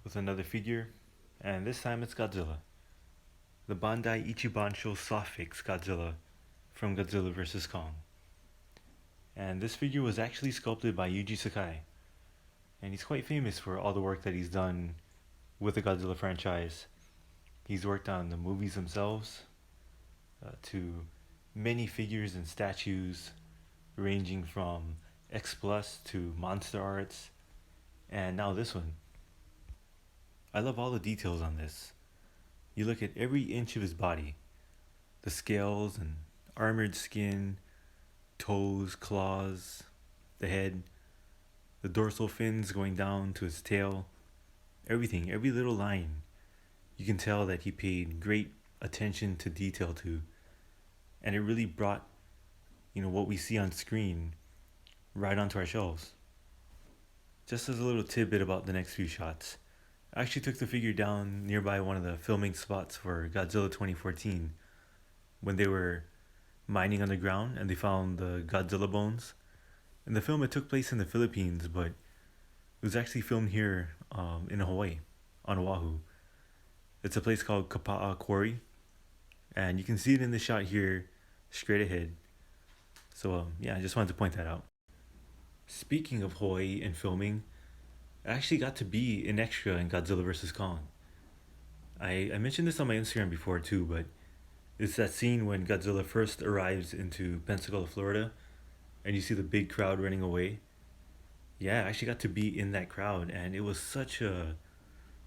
with another figure, and this time it's Godzilla. The Bandai Ichibansho Sofvics Godzilla from Godzilla vs. Kong. And this figure was actually sculpted by Yuji Sakai, and he's quite famous for all the work that he's done with the Godzilla franchise. He's worked on the movies themselves, to many figures and statues ranging from X Plus to Monster Arts, and now this one. I love all the details on this. You look at every inch of his body, the scales and armored skin, toes, claws, the head, the dorsal fins going down to his tail, everything, every little line. You can tell that he paid great attention to detail to, and it really brought, what we see on screen right onto our shelves. Just as a little tidbit about the next few shots, I actually took the figure down nearby one of the filming spots for Godzilla 2014 when they were mining underground and they found the Godzilla bones. In the film, it took place in the Philippines, but it was actually filmed here in Hawaii, on Oahu. It's a place called Kapa'a Quarry, and you can see it in the shot here, straight ahead. So yeah, I just wanted to point that out. Speaking of Hawaii and filming, I actually got to be an extra in Godzilla vs. Kong. I mentioned this on my Instagram before too, but it's that scene when Godzilla first arrives into Pensacola, Florida, and you see the big crowd running away. Yeah, I actually got to be in that crowd, and it was such a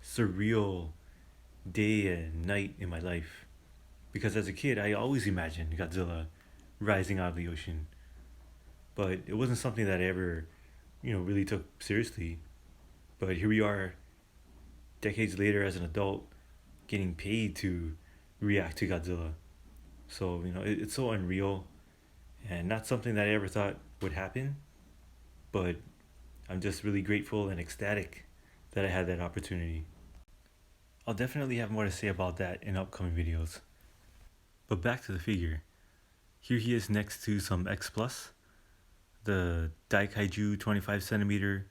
surreal day and night in my life. Because as a kid, I always imagined Godzilla rising out of the ocean, but it wasn't something that I ever, really took seriously. But here we are, decades later as an adult, getting paid to react to Godzilla. So, it's so unreal and not something that I ever thought would happen, but I'm just really grateful and ecstatic that I had that opportunity. I'll definitely have more to say about that in upcoming videos. But back to the figure. Here he is next to some X Plus, the Daikaiju 25 centimeter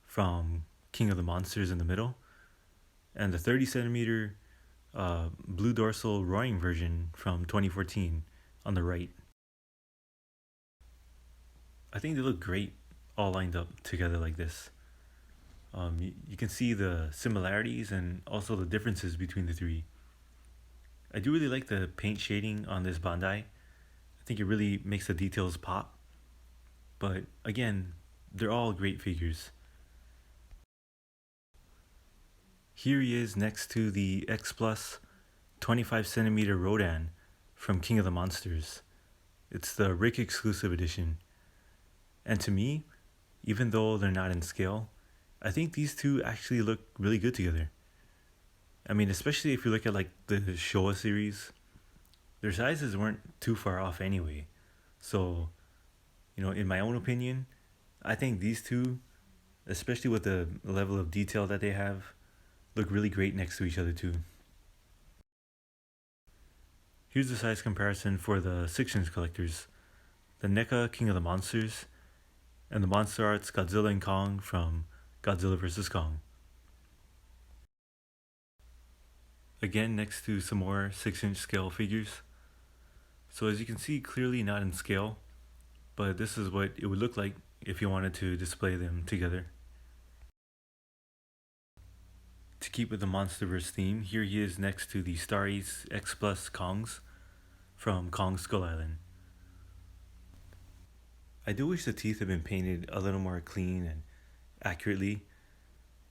from King of the Monsters in the middle, and the 30 centimeter blue dorsal roaring version from 2014 on the right. I think they look great all lined up together like this. You can see the similarities and also the differences between the three. I do really like the paint shading on this Bandai. I think it really makes the details pop. But again, they're all great figures. Here he is next to the X Plus 25 centimeter Rodan from King of the Monsters. It's the Rick exclusive edition. And to me, even though they're not in scale, I think these two actually look really good together. I mean, especially if you look at like the Showa series, their sizes weren't too far off anyway. So, in my own opinion, I think these two, especially with the level of detail that they have, look really great next to each other too. Here's the size comparison for the 6-inch collectors. The NECA King of the Monsters and the Monster Arts Godzilla and Kong from Godzilla vs. Kong. Again, next to some more 6-inch scale figures. So as you can see, clearly not in scale, but this is what it would look like if you wanted to display them together. To keep with the Monsterverse theme, here he is next to the Star Ace X Plus Kongs from Kong Skull Island. I do wish the teeth had been painted a little more clean and accurately,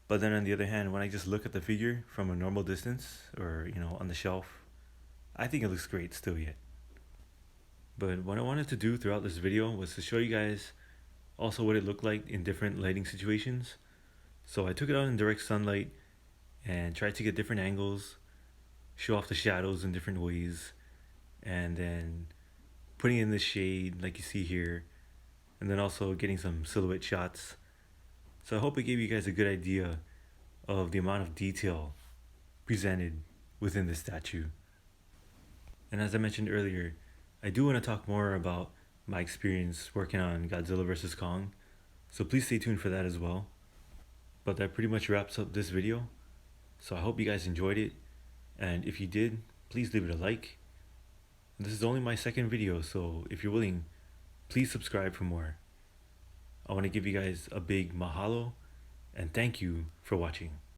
but then on the other hand, when I just look at the figure from a normal distance or, on the shelf, I think it looks great still yet. But what I wanted to do throughout this video was to show you guys also what it looked like in different lighting situations. So I took it out in direct sunlight and tried to get different angles, show off the shadows in different ways, and then putting in the shade like you see here, and then also getting some silhouette shots. So I hope it gave you guys a good idea of the amount of detail presented within this statue. And as I mentioned earlier, I do want to talk more about my experience working on Godzilla vs. Kong, so please stay tuned for that as well. But that pretty much wraps up this video. So I hope you guys enjoyed it, and if you did, please leave it a like. This is only my second video, so if you're willing, please subscribe for more. I want to give you guys a big mahalo and thank you for watching.